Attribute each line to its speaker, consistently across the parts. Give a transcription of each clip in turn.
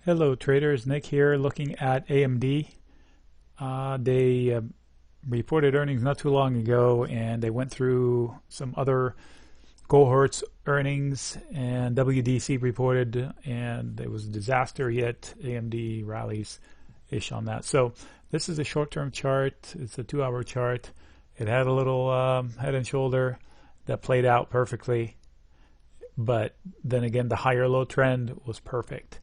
Speaker 1: Hello traders, Nick here looking at AMD. They reported earnings not too long ago, and they went through some other cohorts earnings, and WDC reported, and it was a disaster, yet AMD rallies ish on that. So this is a short-term chart. It's a 2-hour chart. It had a little head and shoulder that played out perfectly, but then again the higher low trend was perfect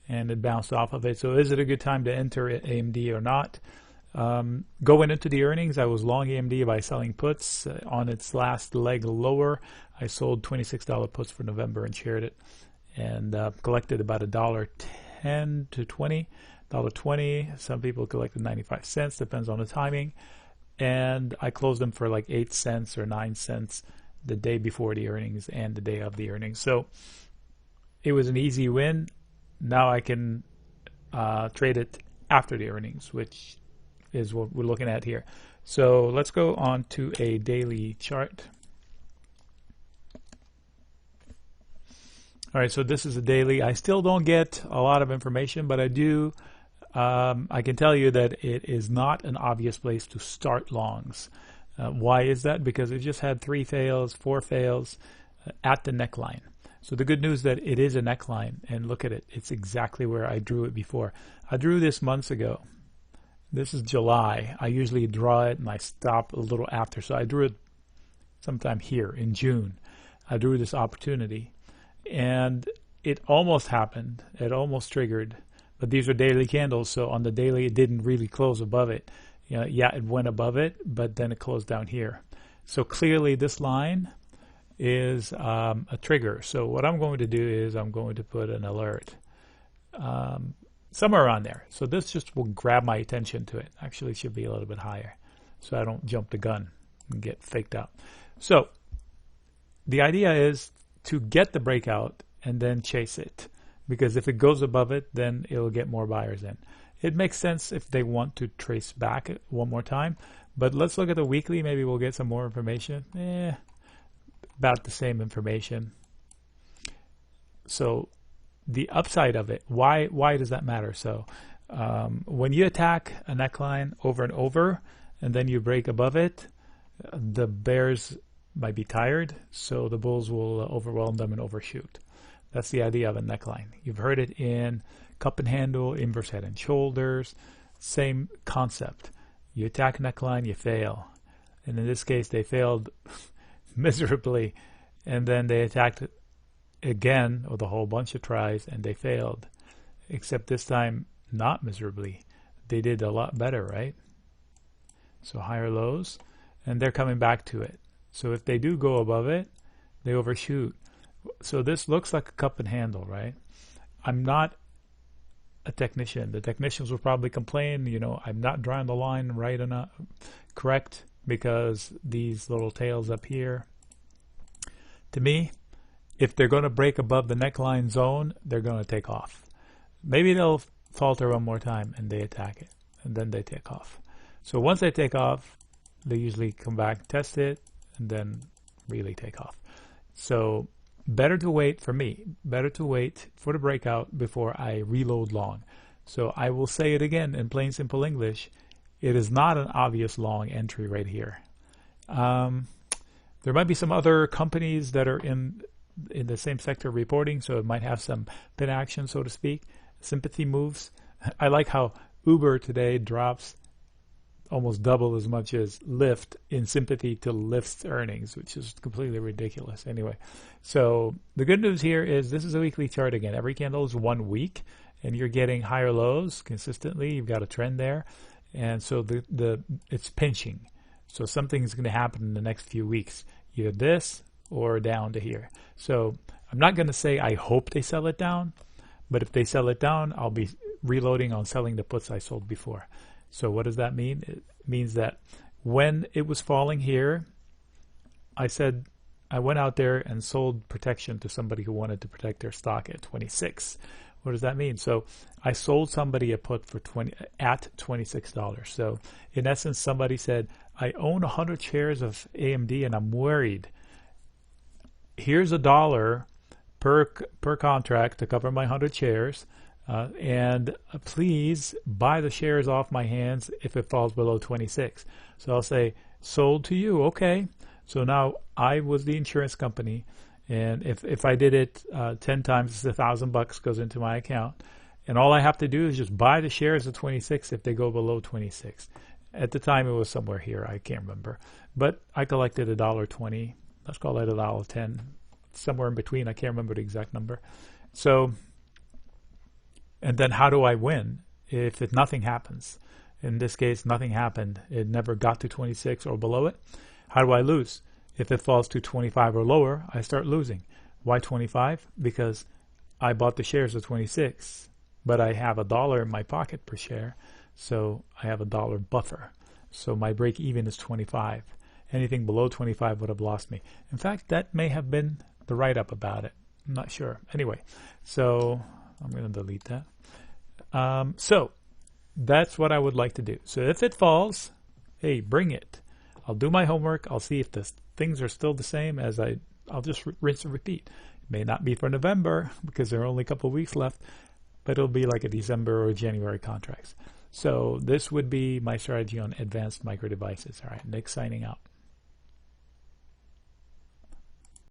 Speaker 1: and it bounced off of it. So is it a good time to enter AMD or not? Going into the earnings, I was long AMD by selling puts. On its last leg lower, I sold $26 puts for November and shared it, and collected about $1.10 to $20. Some people collected 95 cents, depends on the timing. And I closed them for like 8 cents or 9 cents the day before the earnings and the day of the earnings. So it was an easy win. Now I can trade it after the earnings, which is what we're looking at here. So let's go on to a daily chart. All right, so this is a daily. I still don't get a lot of information, but I do. I can tell you that it is not an obvious place to start longs. Why is that? Because it just had 4 fails at the neckline. So the good news that it is a neckline, and look at it. It's exactly where I drew it before. I drew this months ago. This is July. I usually draw it and I stop a little after. So I drew it sometime here in June. I drew this opportunity, and it almost happened. It almost triggered. But these are daily candles, so on the daily it didn't really close above it. Yeah, it went above it, but then it closed down here. So clearly this line is a trigger. So what I'm going to do is I'm going to put an alert somewhere around there. So this just will grab my attention to it. Actually, it should be a little bit higher so I don't jump the gun and get faked out. So the idea is to get the breakout and then chase it, because if it goes above it, then it'll get more buyers in. It makes sense if they want to trace back one more time, but let's look at the weekly. Maybe we'll get some more information. About the same information. So the upside of it, why does that matter? So when you attack a neckline over and over and then you break above it, the bears might be tired, so the bulls will overwhelm them and overshoot. That's the idea of a neckline. You've heard it in cup and handle, inverse head and shoulders, same concept. You attack neckline, you fail. And in this case, they failed miserably, and then they attacked it again with a whole bunch of tries and they failed, except this time not miserably. They did a lot better, right? So higher lows, and they're coming back to it. So if they do go above it, they overshoot. So this looks like a cup and handle, right? I'm not a technician. The technicians will probably complain, I'm not drawing the line right enough, correct, because these little tails up here. To me, if they're going to break above the neckline zone, they're going to take off. Maybe they'll falter one more time and they attack it, and then they take off. So once they take off, they usually come back, test it, and then really take off. So better to wait, for me, better to wait for the breakout before I reload long. So I will say it again in plain simple English. It is not an obvious long entry right here. There might be some other companies that are in the same sector reporting, so it might have some pin action, so to speak, sympathy moves. I like how Uber today drops almost double as much as Lyft in sympathy to Lyft's earnings, which is completely ridiculous. Anyway, so the good news here is this is a weekly chart again. Every candle is 1 week, and you're getting higher lows consistently. You've got a trend there. And so it's pinching. So something's going to happen in the next few weeks, either this or down to here. So I'm not going to say I hope they sell it down, but if they sell it down, I'll be reloading on selling the puts I sold before. So what does that mean? It means that when it was falling here, I said I went out there and sold protection to somebody who wanted to protect their stock at 26. What does that mean? So I sold somebody a put for at $26. So in essence, somebody said, I own 100 shares of AMD and I'm worried. Here's $1 per contract to cover my 100 shares. and please buy the shares off my hands if it falls below 26. So I'll say, sold to you. Okay. So now I was the insurance company, and if I did it 10 times, it's $1,000 goes into my account, and all I have to do is just buy the shares at 26 if they go below 26. At the time, it was somewhere here. I can't remember, but I collected $1.20. Let's call it $1.10, somewhere in between. I can't remember the exact number. So, and then how do I win if nothing happens? In this case, nothing happened. It never got to 26 or below it. How do I lose? If it falls to 25 or lower, I start losing. Why 25? Because I bought the shares at 26, but I have $1 in my pocket per share, so I have $1 buffer. So my break even is 25. Anything below 25 would have lost me. In fact, that may have been the write-up about it. I'm not sure. Anyway, so I'm going to delete that. So that's what I would like to do. So if it falls, hey, bring it. I'll do my homework. I'll see if the things are still the same as I'll just rinse and repeat. It may not be for November because there are only a couple of weeks left, but it'll be like a December or January contracts. So this would be my strategy on advanced micro devices. All right, Nick signing out.